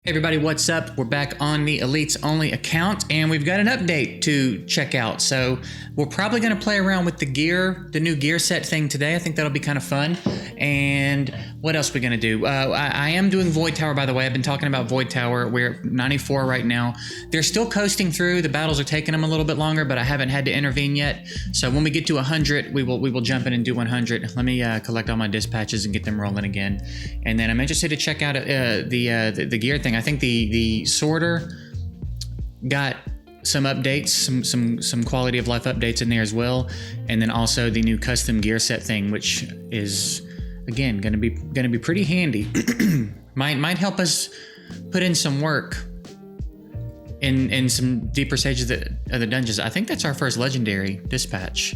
Hey everybody, what's up? We're back on the Elites Only account and we've got an update to check out. So we're probably going to play around with the gear, the new gear set thing today. I think that'll be kind of fun. And what else are we going to do? I am doing Void Tower, by the way. I've been talking about Void Tower. We're at 94 right now. They're still coasting through. The battles are taking them a little bit longer, but I haven't had to intervene yet. So when we get to 100, we will jump in and do 100. Let me collect all my dispatches and get them rolling again. And then I'm interested to check out the gear thing. I think the sorter got some updates, some quality of life updates in there as well, and then also the new custom gear set thing, which is again gonna be pretty handy. might help us put in some work in some deeper stages of the dungeons. I think that's our first legendary dispatch.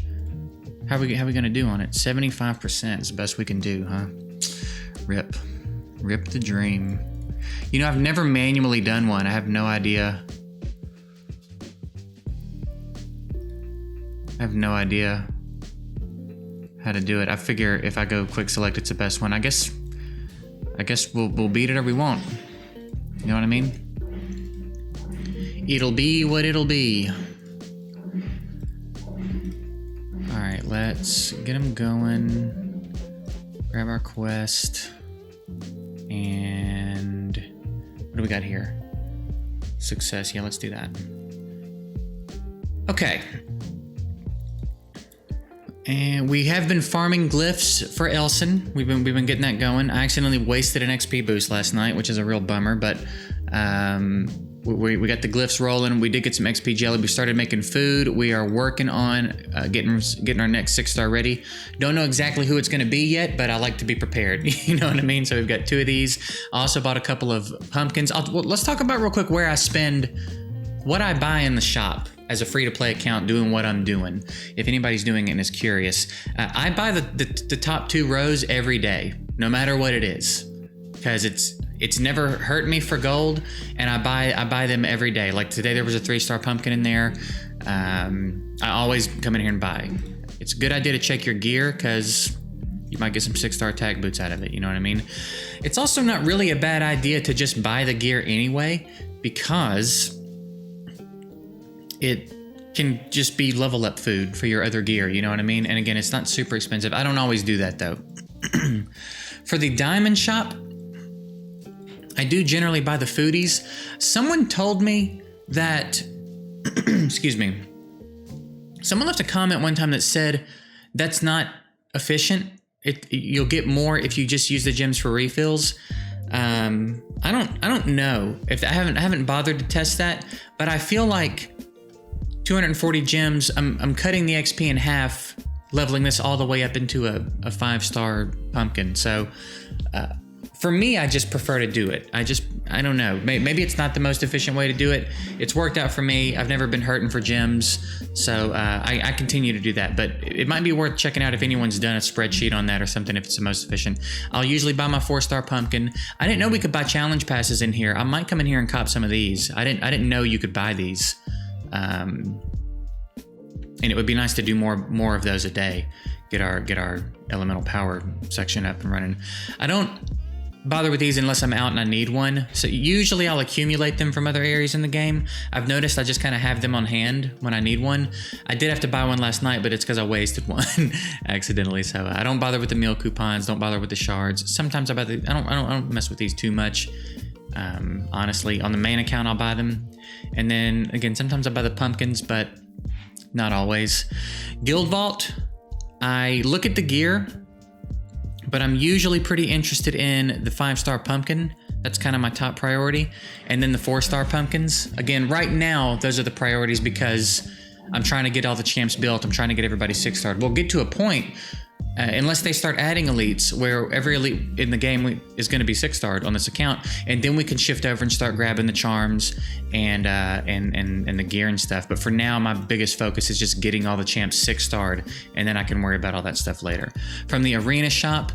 How we gonna do on it? 75% is the best we can do, huh? Rip the dream. You know, I've never manually done one. I have no idea. How to do it. I figure if I go quick select, it's the best one. I guess we'll beat it or we won't. You know what I mean? It'll be what it'll be. All right, let's get them going. Grab our quest. And what do we got here? Success. Yeah, let's do that. Okay. And we have been farming glyphs for Elson. We've been getting that going. I accidentally wasted an XP boost last night, which is a real bummer, but we got the glyphs rolling. We did get some XP jelly. We started making food. We are working on getting our next 6-star ready. Don't know exactly who it's going to be yet, but I like to be prepared. You know what I mean? So we've got 2 of these. I also bought a couple of pumpkins. Let's talk about real quick where I spend what I buy in the shop as a free-to-play account, doing what I'm doing. If anybody's doing it and is curious, I buy the top 2 rows every day, no matter what it is, because it's never hurt me for gold, and I buy them every day. Like today, there was a 3-star pumpkin in there. I always come in here and buy. It's a good idea to check your gear because you might get some 6-star attack boots out of it. You know what I mean? It's also not really a bad idea to just buy the gear anyway, because it can just be level up food for your other gear. You know what I mean? And again, it's not super expensive. I don't always do that though. For the diamond shop, I do generally buy the foodies. Someone told me that, excuse me, someone left a comment one time that said that's not efficient. You'll get more if you just use the gems for refills. I don't know if I haven't bothered to test that, but I feel like 240 gems, I'm cutting the XP in half, leveling this all the way up into a 5-star pumpkin. So for me, I just prefer to do it. I don't know. Maybe it's not the most efficient way to do it. It's worked out for me. I've never been hurting for gems. So I continue to do that. But it might be worth checking out if anyone's done a spreadsheet on that or something, if it's the most efficient. I'll usually buy my 4-star pumpkin. I didn't know we could buy challenge passes in here. I might come in here and cop some of these. I didn't know you could buy these. And it would be nice to do more of those a day. Get our elemental power section up and running. I don't bother with these unless I'm out and I need one. So usually I'll accumulate them from other areas in the game. I've noticed I just kind of have them on hand when I need one. I did have to buy one last night, but it's because I wasted one accidentally. So I don't bother with the meal coupons. Don't bother with the shards. Sometimes I don't mess with these too much. Honestly, on the main account I'll buy them, and then again sometimes I buy the pumpkins, but not always. Guild Vault, I look at the gear, but I'm usually pretty interested in the 5-star pumpkin. That's kind of my top priority. And then the 4-star pumpkins. Again, right now, those are the priorities because I'm trying to get all the champs built. I'm trying to get everybody 6-starred. We'll get to a point, unless they start adding elites, where every elite in the game is going to be 6-starred on this account, and then we can shift over and start grabbing the charms and the gear and stuff. But for now, my biggest focus is just getting all the champs 6-starred, and then I can worry about all that stuff later. From the arena shop,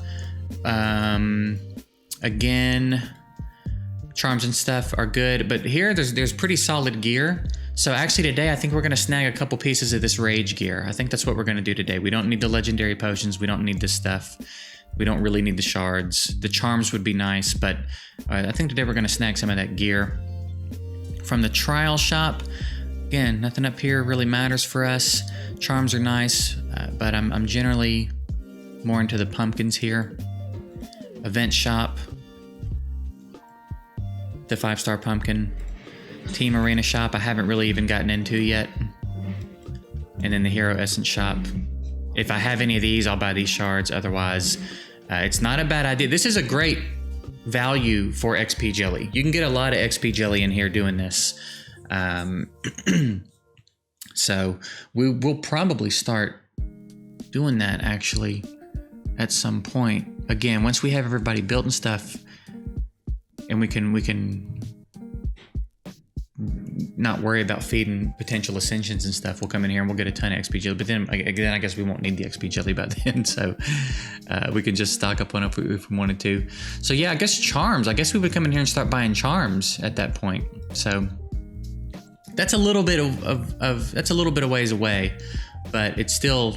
again, charms and stuff are good, but here there's pretty solid gear. So actually today, I think we're going to snag a couple pieces of this rage gear. I think that's what we're going to do today. We don't need the legendary potions. We don't need this stuff. We don't really need the shards. The charms would be nice, but I think today we're going to snag some of that gear. From the trial shop, again, nothing up here really matters for us. Charms are nice, but I'm generally more into the pumpkins here. Event shop, the 5-star pumpkin. Team arena shop, I haven't really even gotten into yet. And then the hero essence shop. If I have any of these, I'll buy these shards. Otherwise, it's not a bad idea. This is a great value for XP jelly. You can get a lot of XP jelly in here doing this. So we'll probably start doing that actually at some point. Again, once we have everybody built and stuff, and we can not worry about feeding potential ascensions and stuff, we'll come in here and we'll get a ton of XP jelly. But then again, I guess we won't need the XP jelly by then, so we can just stock up on it if we wanted to. So yeah, I guess charms. I guess we would come in here and start buying charms at that point. So that's a little bit that's a little bit of ways away, but it's still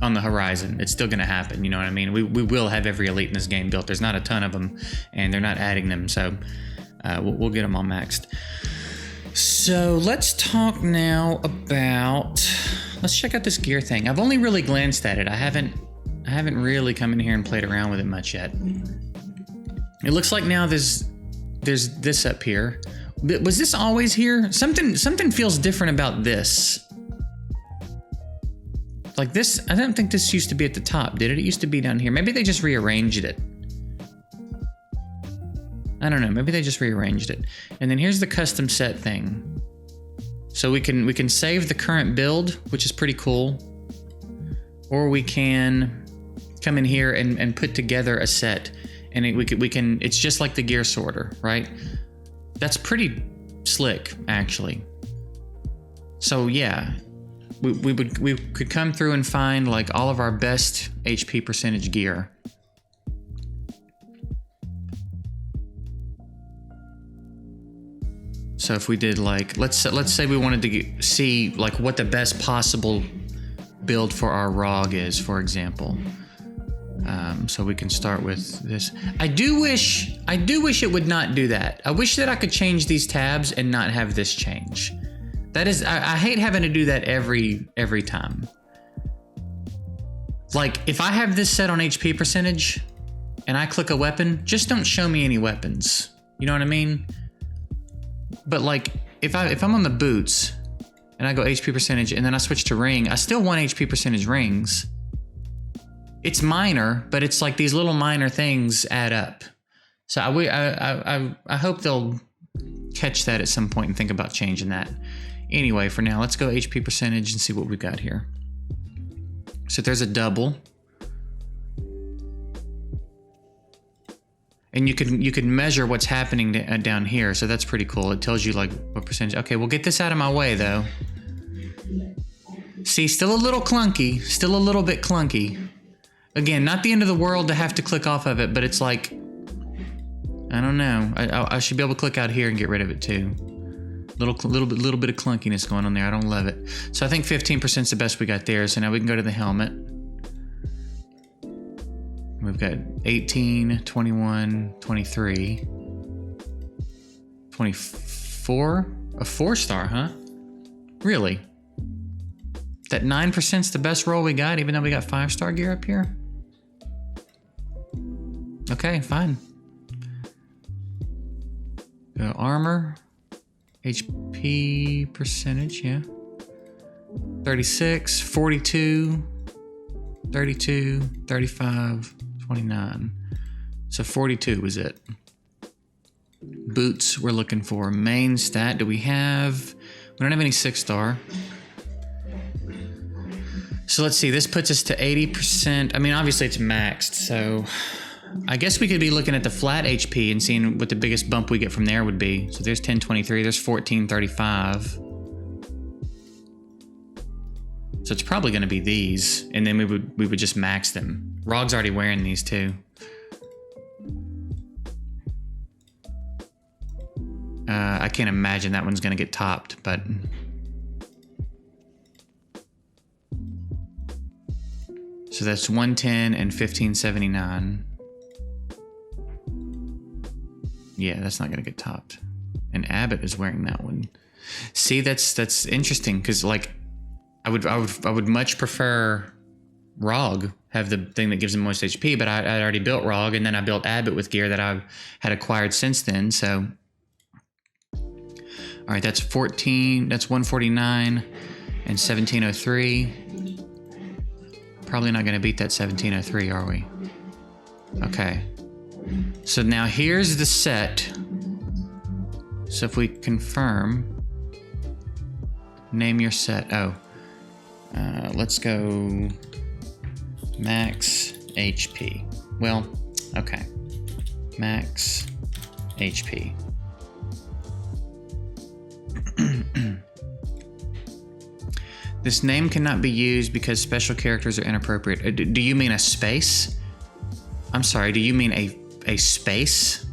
on the horizon. It's still going to happen. You know what I mean? We will have every elite in this game built. There's not a ton of them, and they're not adding them, so we'll get them all maxed. So let's talk now about, let's check out this gear thing. I've only really glanced at it. I haven't really come in here and played around with it much yet. It looks like now there's this up here. Was this always here? Something feels different about this. Like this, I don't think this used to be at the top, did it? It used to be down here. Maybe they just rearranged it. I don't know, maybe they just rearranged it. And then here's the custom set thing. So we can save the current build, which is pretty cool. Or we can come in here and put together a set. And we can, it's just like the gear sorter, right? That's pretty slick, actually. So yeah, we could come through and find like all of our best HP percentage gear. So if we did like, let's say we wanted to see like what the best possible build for our ROG is, for example. So we can start with this. I do wish it would not do that. I wish that I could change these tabs and not have this change. That is, I hate having to do that every time. Like if I have this set on HP percentage and I click a weapon, just don't show me any weapons. You know what I mean? But like if I'm on the boots and I go HP percentage and then I switch to ring, I still want HP percentage rings. It's minor, but it's like these little minor things add up. So I hope they'll catch that at some point and think about changing that. Anyway, for now, let's go HP percentage and see what we've got here. So there's a double. And you can measure what's happening down here, so that's pretty cool. It tells you like what percentage. Okay, we'll get this out of my way though. See, still a little clunky, still a little bit clunky. Again, not the end of the world to have to click off of it, but it's like, I don't know. I should be able to click out here and get rid of it too. Little bit of clunkiness going on there. I don't love it. So I think 15% is the best we got there. So now we can go to the helmet. We've got 18, 21, 23, 24, a 4-star, huh? Really? That 9% is the best roll we got, even though we got 5-star gear up here? Okay, fine. Armor, HP percentage, yeah. 36, 42, 32, 35, 29. So 42 was it. Boots we're looking for. Main stat, do we have? We don't have any 6-star. So let's see, this puts us to 80%. I mean, obviously it's maxed, so I guess we could be looking at the flat HP and seeing what the biggest bump we get from there would be. So there's 1023, there's 1435. So it's probably going to be these, and then we would just max them. ROG's already wearing these too. I can't imagine that one's going to get topped, but So that's 110 and 1579. Yeah, that's not gonna get topped. And Abbott is wearing that one. See, that's interesting because like I would much prefer Rog have the thing that gives him most HP, but I already built Rog, and then I built Abbott with gear that I had acquired since then. So, all right, that's 14. That's 149 and 1703. Probably not going to beat that 1703, are we? Okay. So now here's the set. So if we confirm, name your set. Oh, let's go max HP. Well, okay. Max HP. This name cannot be used because special characters are inappropriate. Do you mean a space? I'm sorry, do you mean a space?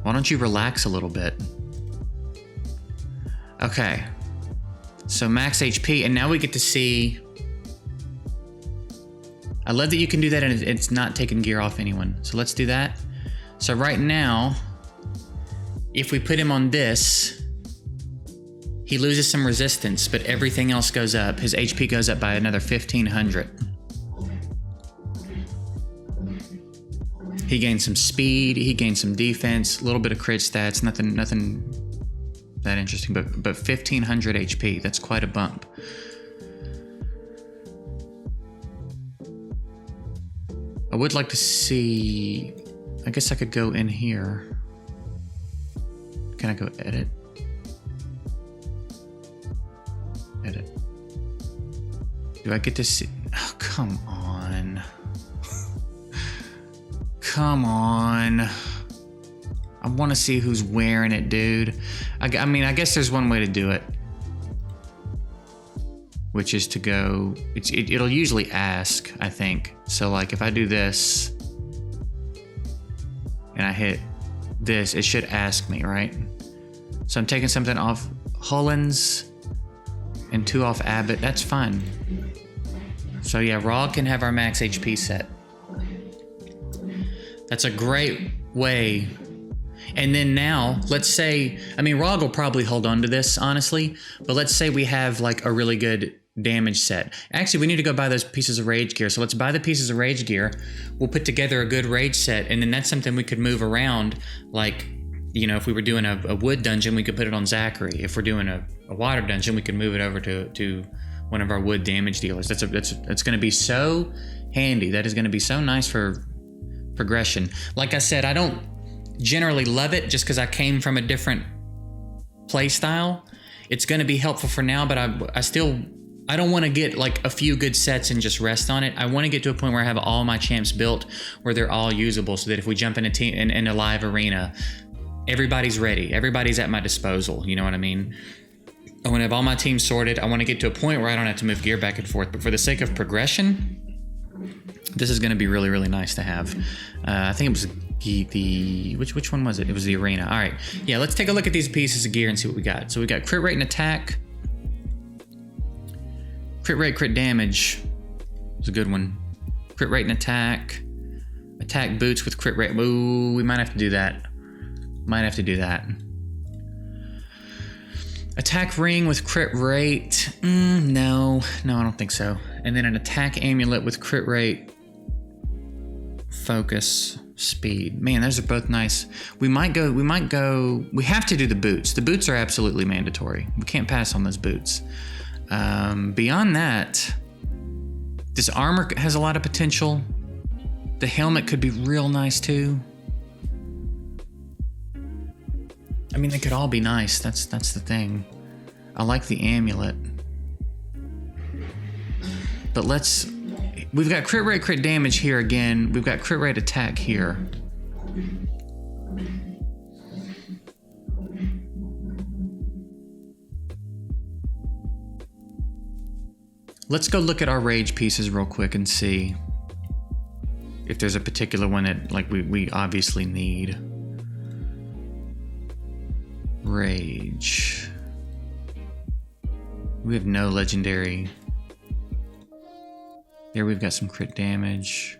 Why don't you relax a little bit? Okay. So max HP, and now we get to see... I love that you can do that and it's not taking gear off anyone. So let's do that. So right now, if we put him on this, he loses some resistance, but everything else goes up. His HP goes up by another 1500. He gains some speed, he gains some defense, a little bit of crit stats, nothing that interesting, but 1500 HP, that's quite a bump. I would like to see, I guess I could go in here. Can I go edit? Edit. Do I get to see? Oh, come on. Come on. I want to see who's wearing it, dude. I mean, I guess there's one way to do it, which is to go, it'll usually ask, I think. So like if I do this and I hit this, it should ask me, right? So I'm taking something off Hullins and 2 off Abbott. That's fine. So yeah, Raw can have our max HP set. That's a great way. And then now, let's say, I mean, Rog will probably hold on to this, honestly, but let's say we have like a really good damage set. Actually, we need to go buy those pieces of rage gear. So let's buy the pieces of rage gear. We'll put together a good rage set, and then that's something we could move around. Like, you know, if we were doing a wood dungeon, we could put it on Zachary. If we're doing a water dungeon, we could move it over to one of our wood damage dealers. That's going to be so handy. That is going to be so nice for progression. Like I said, I don't generally love it just because I came from a different play style. It's going to be helpful for now, but I don't want to get like a few good sets and just rest on it. I want to get to a point where I have all my champs built where they're all usable, so that if we jump in a live arena, everybody's ready. Everybody's at my disposal. You know what I mean? I want to have all my teams sorted. I want to get to a point where I don't have to move gear back and forth. But for the sake of progression, this is going to be really, really nice to have. I think it was which one was it? It was the arena. All right. Yeah, let's take a look at these pieces of gear and see what we got. So we got crit rate and attack. Crit rate, crit damage. It's a good one. Crit rate and attack. Attack boots with crit rate. Ooh, we might have to do that. Might have to do that. Attack ring with crit rate. No, I don't think so. And then an attack amulet with crit rate, focus, speed. Man, those are both nice. We have to do the boots. The boots are absolutely mandatory. We can't pass on those boots. Beyond that, this armor has a lot of potential. The helmet could be real nice too. I mean, they could all be nice. That's the thing. I like the amulet. But we've got crit rate, crit damage here again. We've got crit rate attack here. Let's go look at our rage pieces real quick and see if there's a particular one that like we obviously need. Rage. We have no legendary. There we've got some crit damage.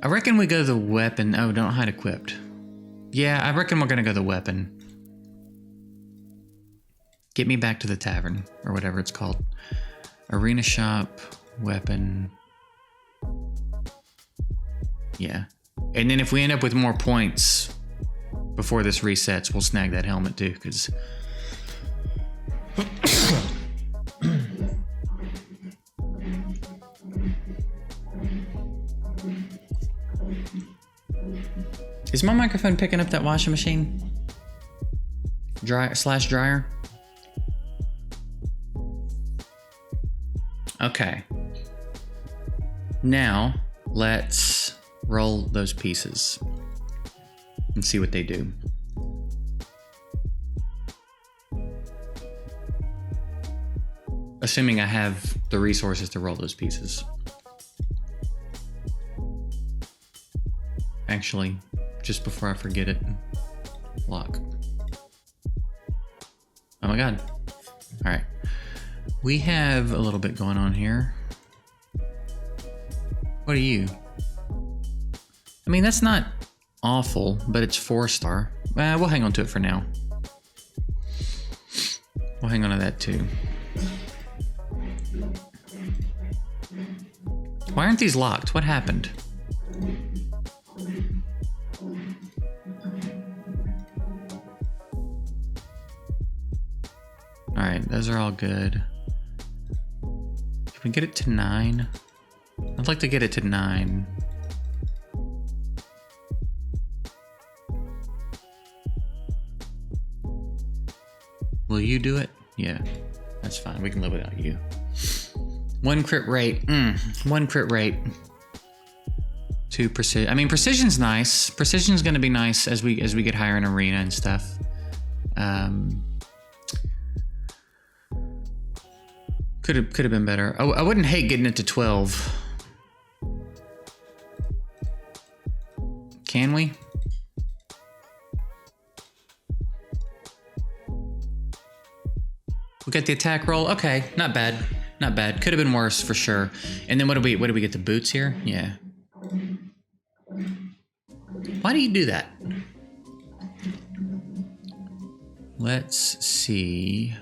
I reckon we go the weapon. Oh, don't hide equipped. Yeah, I reckon we're gonna go the weapon. Get me back to the tavern, or whatever it's called. Arena shop, weapon. Yeah. And then if we end up with more points before this resets, we'll snag that helmet too, because... Is my microphone picking up that washing machine? Dryer? Okay. Now, let's roll those pieces and see what they do. Assuming I have the resources to roll those pieces. Actually, just before I forget it, lock. Oh my god. All right. We have a little bit going on here. What are you? I mean, that's not awful, but it's 4-star. We'll hang on to it for now. We'll hang on to that too. Why aren't these locked? What happened? Alright, those are all good. Can we get it to 9? I'd like to get it to 9. Will you do it? Yeah, that's fine. We can live without you. 1 crit rate. 1 crit rate. 2 precision. I mean, precision's nice. Precision's going to be nice as we get higher in arena and stuff. Could have been better. I wouldn't hate getting it to 12. Can we? We got the attack roll. Okay, not bad. Not bad. Could have been worse for sure. And then what do we get? The boots here? Yeah. Why do you do that? Let's see.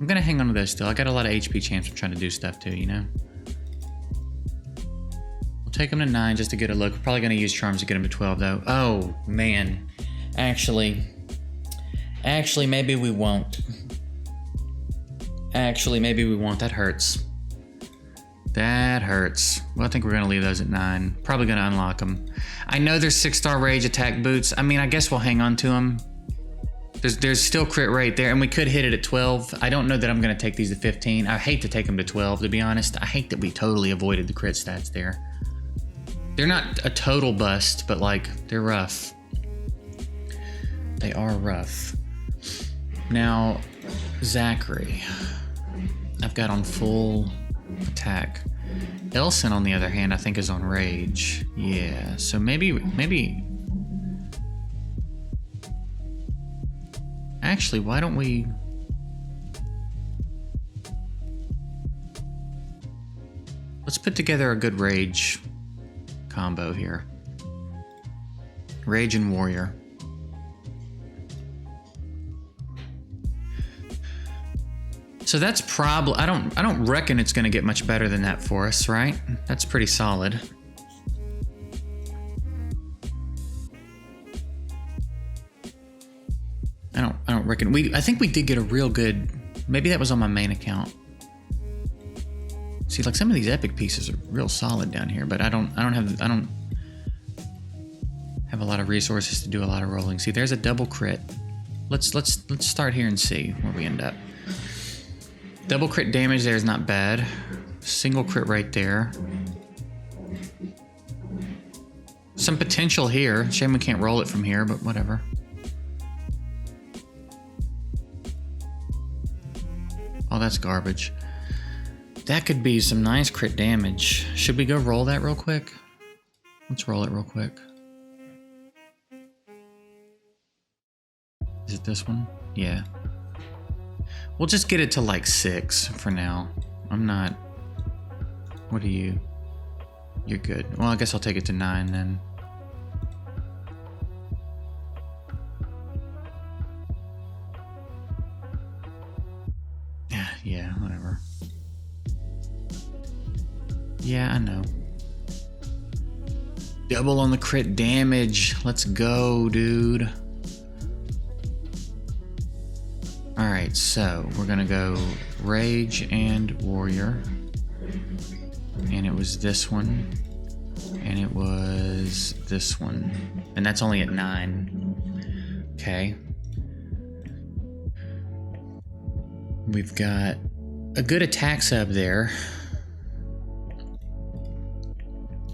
I'm gonna hang on to those still. I got a lot of HP champs I'm trying to do stuff too, you know? We'll take them to 9 just to get a look. We're probably gonna use charms to get them to 12 though. Oh, man. Actually, maybe we won't. Actually, maybe we won't. That hurts. That hurts. Well, I think we're gonna leave those at 9. Probably gonna unlock them. I know there's 6-star rage attack boots. I mean, I guess we'll hang on to them. There's still crit rate there, and we could hit it at 12. I don't know that I'm gonna take these to 15. I hate to take them to 12, to be honest. I hate that we totally avoided the crit stats there. They're not a total bust, but like, they're rough. They are rough. Now, Zachary. I've got on full attack. Elson, on the other hand, I think is on rage. Yeah, so maybe... Actually, why don't we... Let's put together a good rage combo here. Rage and warrior. So that's probably... I don't reckon it's going to get much better than that for us, right? That's pretty solid. I don't reckon I think we did get a real good. Maybe that was on my main account. See, like some of these epic pieces are real solid down here, but I don't have a lot of resources to do a lot of rolling. See, there's a double crit. Let's start here and see where we end up. Double crit damage there is not bad. Single crit right there. Some potential here. Shame we can't roll it from here, but whatever. Oh, that's garbage. That could be some nice crit damage. Should we go roll that real quick? Let's roll it real quick. Is it this one? Yeah. We'll just get it to like 6 for now. I'm not... What are you? You're good. Well, I guess I'll take it to 9 then. Yeah, whatever. Yeah, I know. Double on the crit damage. Let's go, dude. Alright, so we're gonna go Rage and Warrior. And it was this one. And it was this one. And that's only at 9. Okay. We've got a good attack sub there.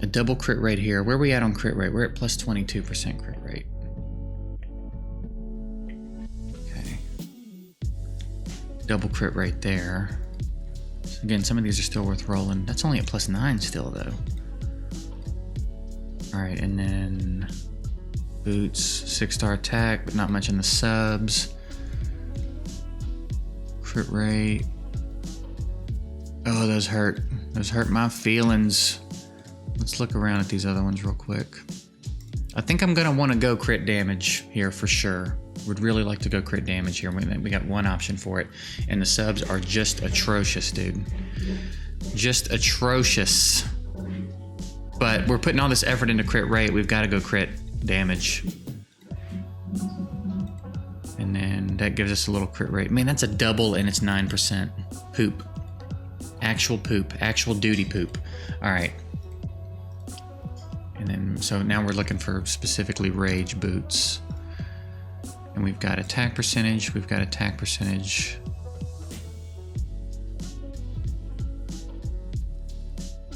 A double crit rate here. Where are we at on crit rate? We're at plus 22% crit rate. Okay. Double crit rate there. So again, some of these are still worth rolling. That's only at plus 9 still, though. Alright, and then boots, 6-star attack, but not much in the subs. Crit rate. Oh, those hurt. Those hurt my feelings. Let's look around at these other ones real quick. I think I'm gonna want to go crit damage here for sure. Would really like to go crit damage here. We got one option for it. And the subs are just atrocious, dude. Just atrocious. But we're putting all this effort into crit rate. We've got to go crit damage. And then that gives us a little crit rate. Man, that's a double and it's 9%. Poop. Actual poop. Actual duty poop. All right. And then, so now we're looking for specifically rage boots. And we've got attack percentage. We've got attack percentage.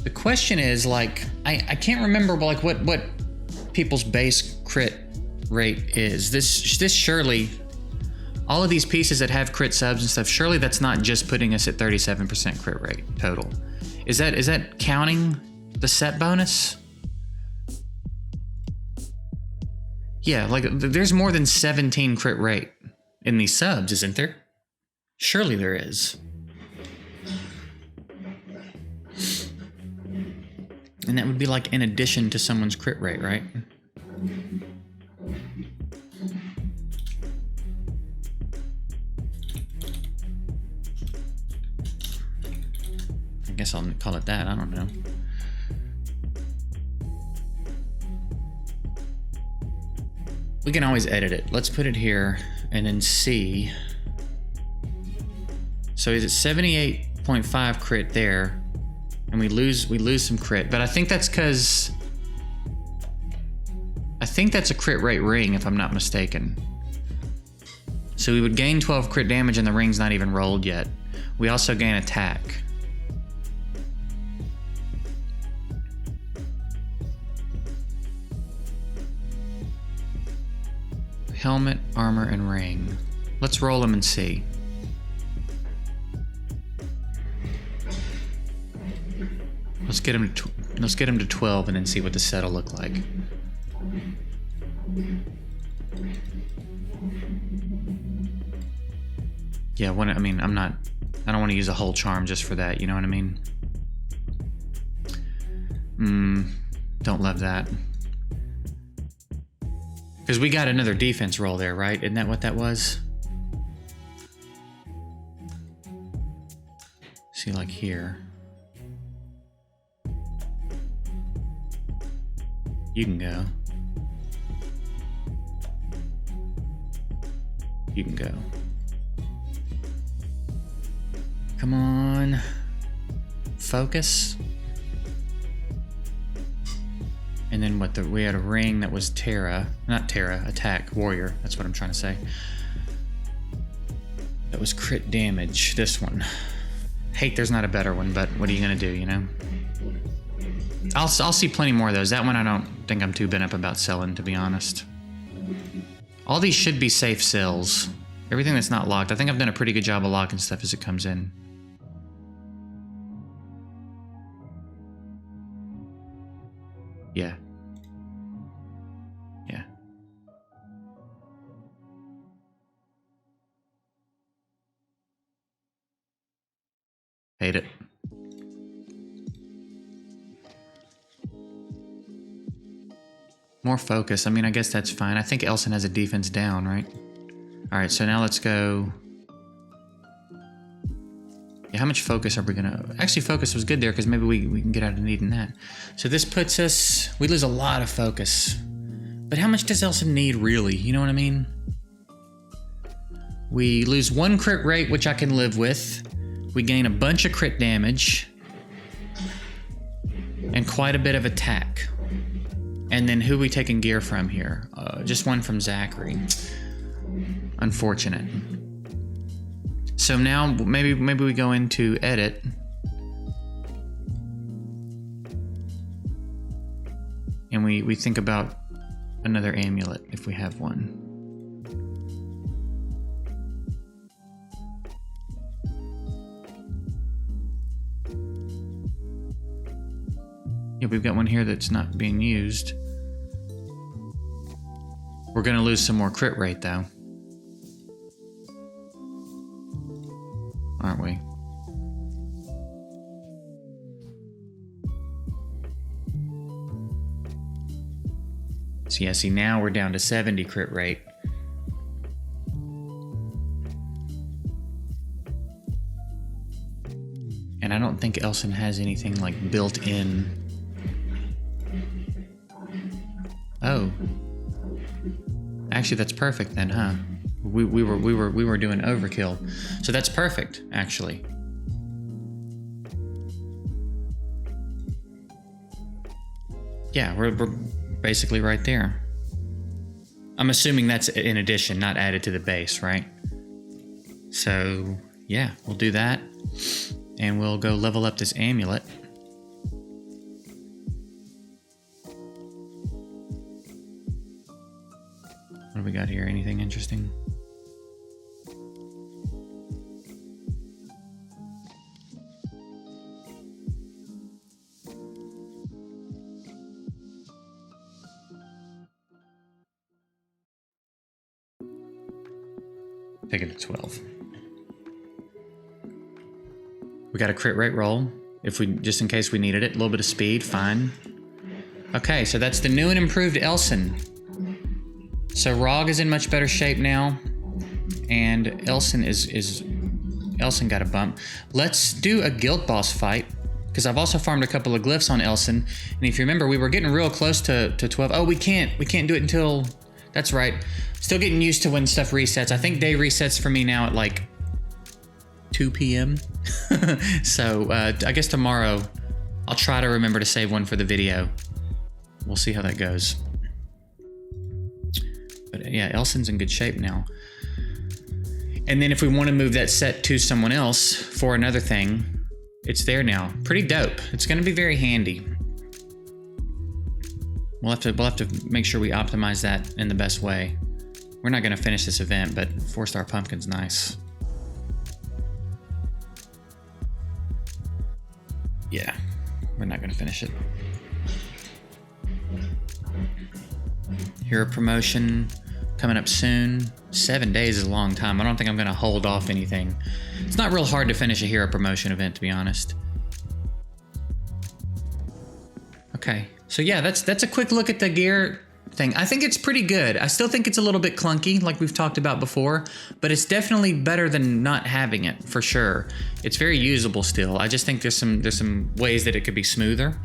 The question is, like, I can't remember, like, what people's base crit rate is. This surely, all of these pieces that have crit subs and stuff, surely that's not just putting us at 37% crit rate total. Is that counting the set bonus? Yeah, like, there's more than 17 crit rate in these subs, isn't there? Surely there is. And that would be like in addition to someone's crit rate, right? I guess I'll call it that, I don't know. We can always edit it. Let's put it here and then see. So is it 78.5 crit there? And we lose some crit, but I think that's because I think that's a crit rate ring, if I'm not mistaken. So we would gain 12 crit damage and the ring's not even rolled yet. We also gain attack. Helmet, armor, and ring. Let's roll them and see. Let's get him to 12 and then see what the set will look like. Yeah, I don't want to use a whole charm just for that, you know what I mean? Don't love that. Because we got another defense roll there, right? Isn't that what that was? See, like here. You can go. You can go. Come on. Focus. And then we had a ring that was attack, warrior. That's what I'm trying to say. That was crit damage, this one. Hate there's not a better one, but what are you gonna do, you know? I'll see plenty more of those. That one I don't think I'm too bent up about selling, to be honest. All these should be safe sells. Everything that's not locked. I think I've done a pretty good job of locking stuff as it comes in. Yeah. Yeah. More focus. I mean, I guess that's fine. I think Elson has a defense down, right? All right, so now let's go. Yeah, how much focus are we gonna... Actually, focus was good there because maybe we can get out of needing that. So this puts us... We lose a lot of focus. But how much does Elson need, really? You know what I mean? We lose 1 crit rate, which I can live with. We gain a bunch of crit damage. And quite a bit of attack. And then who are we taking gear from here? Just one from Zachary. Unfortunate. So now maybe we go into edit. And we think about another amulet if we have one. Yeah, we've got one here that's not being used. We're gonna lose some more crit rate though. Aren't we? So yeah, see now we're down to 70 crit rate. And I don't think Elson has anything like built in. Oh. Actually, that's perfect then, huh? We were doing overkill. So that's perfect, actually. Yeah, we're basically right there. I'm assuming that's in addition, not added to the base, right? So, yeah, we'll do that. And we'll go level up this amulet. What do we got here? Anything interesting? Take it to 12. We got a crit rate roll, just in case we needed it. A little bit of speed, fine. Okay, so that's the new and improved Elson. So Rog is in much better shape now, and Elson Elson got a bump. Let's do a guild boss fight, because I've also farmed a couple of glyphs on Elson, and if you remember, we were getting real close to 12. Oh, we can't do it until... That's right. Still getting used to when stuff resets. I think day resets for me now at like 2 p.m. So I guess tomorrow I'll try to remember to save one for the video. We'll see how that goes. But yeah, Elson's in good shape now. And then if we want to move that set to someone else for another thing, it's there now. Pretty dope. It's going to be very handy. We'll have to make sure we optimize that in the best way. We're not going to finish this event, but 4-star pumpkin's nice. Yeah, we're not going to finish it. Hero promotion coming up soon. 7 days is a long time. I don't think I'm going to hold off anything. It's not real hard to finish a hero promotion event, to be honest. Okay, so yeah, that's a quick look at the gear thing. I think it's pretty good. I still think it's a little bit clunky, like we've talked about before, but it's definitely better than not having it, for sure. It's very usable still. I just think there's some ways that it could be smoother.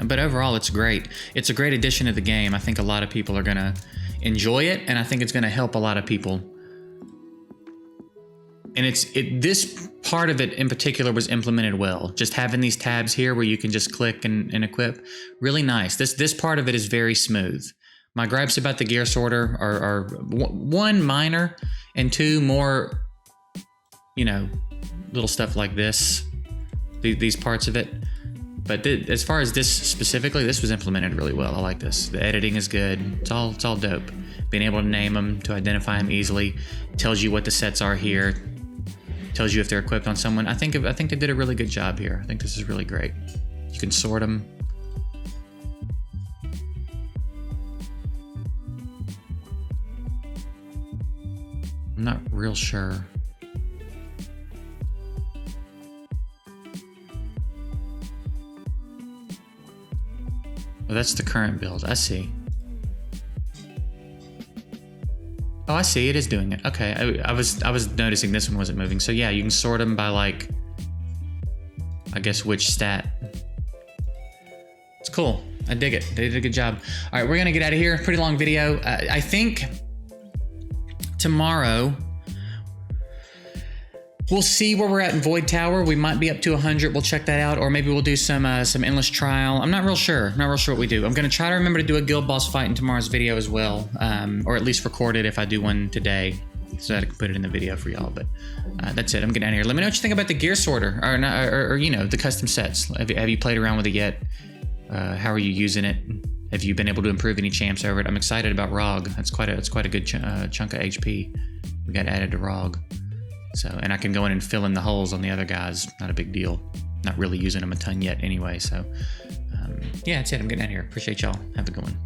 But overall, it's great. It's a great addition to the game. I think a lot of people are gonna enjoy it, and I think it's gonna help a lot of people. And this part of it in particular was implemented well. Just having these tabs here where you can just click and equip, really nice. This part of it is very smooth. My gripes about the gear sorter are one, minor, and two, more, little stuff like this, these parts of it. But as far as this specifically, this was implemented really well. I like this. The editing is good. It's all dope. Being able to name them, to identify them easily, tells you what the sets are here, tells you if they're equipped on someone. I think they did a really good job here. I think this is really great. You can sort them. I'm not real sure. Oh, that's the current build. I see. Oh, I see. It is doing it. Okay. I was noticing this one wasn't moving. So yeah, you can sort them by like, I guess which stat. It's cool. I dig it. They did a good job. All right, we're gonna get out of here. Pretty long video. I think tomorrow we'll see where we're at in Void Tower. We might be up to 100. We'll check that out, or maybe we'll do some endless trial. I'm not real sure. Not real sure what we do. I'm gonna try to remember to do a guild boss fight in tomorrow's video as well, or at least record it if I do one today, so that I can put it in the video for y'all. But that's it. I'm getting out of here. Let me know what you think about the gear sorter, or you know, the custom sets. Have you played around with it yet? How are you using it? Have you been able to improve any champs over it? I'm excited about Rog. That's quite a good chunk of HP we got added to Rog. So, and I can go in and fill in the holes on the other guys. Not a big deal. Not really using them a ton yet anyway. So, yeah, that's it. I'm getting out of here. Appreciate y'all. Have a good one.